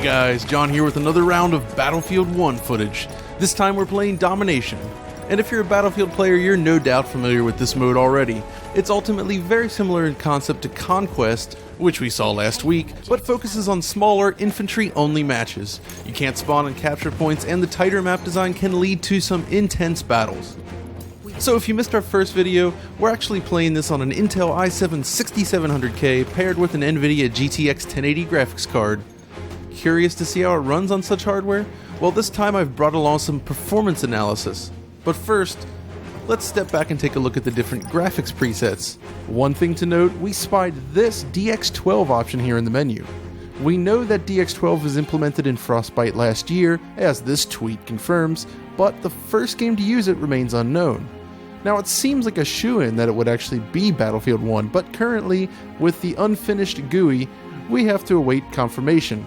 guys, John here with another round of Battlefield 1 footage. This time we're playing Domination. And if you're a Battlefield player, you're no doubt familiar with this mode already. It's ultimately very similar in concept to Conquest, which we saw last week, but focuses on smaller, infantry-only matches. You can't spawn and capture points, and the tighter map design can lead to some intense battles. So if you missed our first video, we're actually playing this on an Intel i7 6700K paired with an NVIDIA GTX 1080 graphics card. Curious to see how it runs on such hardware? Well, this time I've brought along some performance analysis. But first, let's step back and take a look at the different graphics presets. One thing to note, we spied this DX12 option here in the menu. We know that DX12 was implemented in Frostbite last year, as this tweet confirms, but the first game to use it remains unknown. Now, it seems like a shoo-in that it would actually be Battlefield 1, but currently, with the unfinished GUI, we have to await confirmation.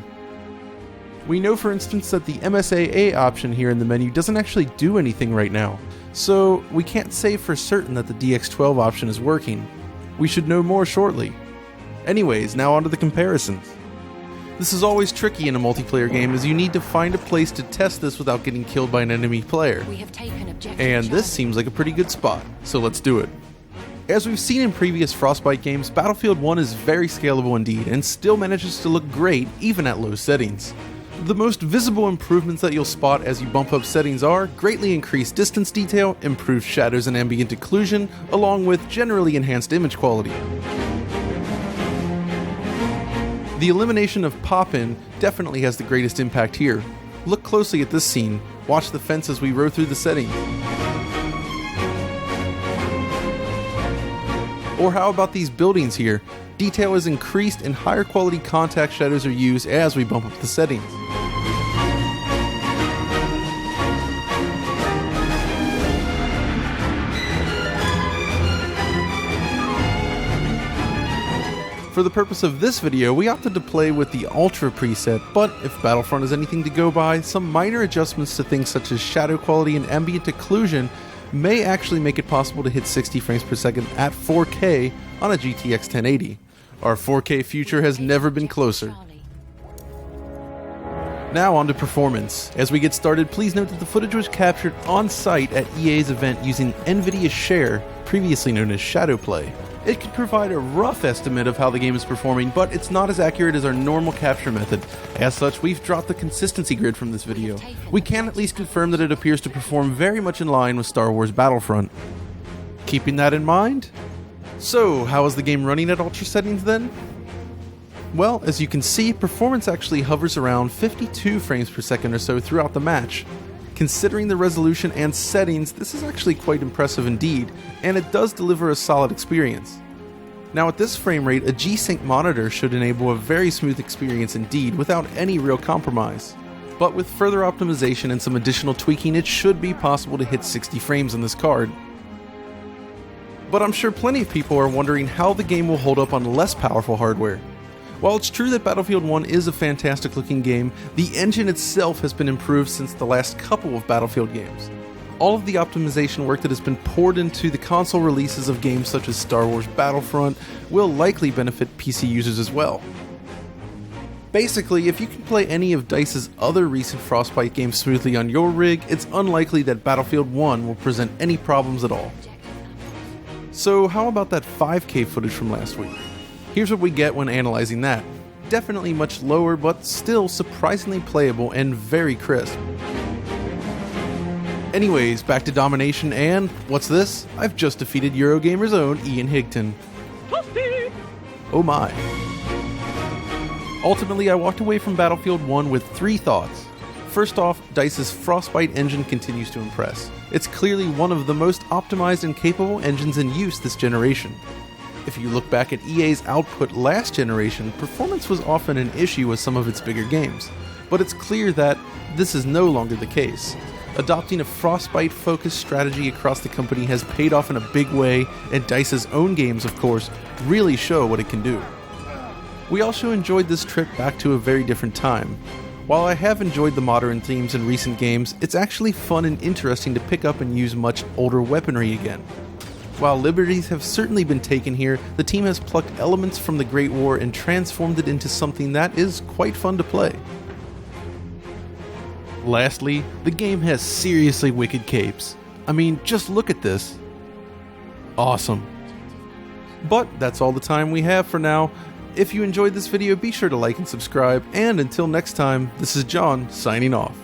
We know, for instance, that the MSAA option here in the menu doesn't actually do anything right now, so we can't say for certain that the DX12 option is working. We should know more shortly. Anyways, now onto the comparisons. This is always tricky in a multiplayer game, as you need to find a place to test this without getting killed by an enemy player. And this seems like a pretty good spot, so let's do it. As we've seen in previous Frostbite games, Battlefield 1 is very scalable indeed, and still manages to look great even at low settings. The most visible improvements that you'll spot as you bump up settings are greatly increased distance detail, improved shadows and ambient occlusion, along with generally enhanced image quality. The elimination of pop-in definitely has the greatest impact here. Look closely at this scene, watch the fence as we row through the settings. Or how about these buildings here? Detail is increased and higher quality contact shadows are used as we bump up the settings. For the purpose of this video, we opted to play with the Ultra preset, but if Battlefront is anything to go by, some minor adjustments to things such as shadow quality and ambient occlusion may actually make it possible to hit 60 frames per second at 4K on a GTX 1080. Our 4K future has never been closer. Now on to performance. As we get started, please note that the footage was captured on site at EA's event using NVIDIA Share, previously known as Shadowplay. It could provide a rough estimate of how the game is performing, but it's not as accurate as our normal capture method. As such, we've dropped the consistency grid from this video. We can at least confirm that it appears to perform very much in line with Star Wars Battlefront. Keeping that in mind? So, how is the game running at Ultra settings then? Well, as you can see, performance actually hovers around 52 frames per second or so throughout the match. Considering the resolution and settings, this is actually quite impressive indeed, and it does deliver a solid experience. Now at this frame rate, a G-Sync monitor should enable a very smooth experience indeed, without any real compromise. But with further optimization and some additional tweaking, it should be possible to hit 60 frames on this card. But I'm sure plenty of people are wondering how the game will hold up on less powerful hardware. While it's true that Battlefield 1 is a fantastic looking game, the engine itself has been improved since the last couple of Battlefield games. All of the optimization work that has been poured into the console releases of games such as Star Wars Battlefront will likely benefit PC users as well. Basically, if you can play any of DICE's other recent Frostbite games smoothly on your rig, it's unlikely that Battlefield 1 will present any problems at all. So how about that 5K footage from last week? Here's what we get when analyzing that. Definitely much lower, but still surprisingly playable and very crisp. Anyways, back to Domination, and what's this? I've just defeated Eurogamer's own Ian Higton. Toasty! Oh my. Ultimately, I walked away from Battlefield 1 with 3 thoughts. First off, DICE's Frostbite engine continues to impress. It's clearly one of the most optimized and capable engines in use this generation. If you look back at EA's output last generation, performance was often an issue with some of its bigger games, but it's clear that this is no longer the case. Adopting a Frostbite-focused strategy across the company has paid off in a big way, and DICE's own games, of course, really show what it can do. We also enjoyed this trip back to a very different time. While I have enjoyed the modern themes in recent games, it's actually fun and interesting to pick up and use much older weaponry again. While liberties have certainly been taken here, the team has plucked elements from the Great War and transformed it into something that is quite fun to play. Lastly, the game has seriously wicked capes. I mean, just look at this. Awesome. But that's all the time we have for now. If you enjoyed this video, be sure to like and subscribe, and until next time, this is John signing off.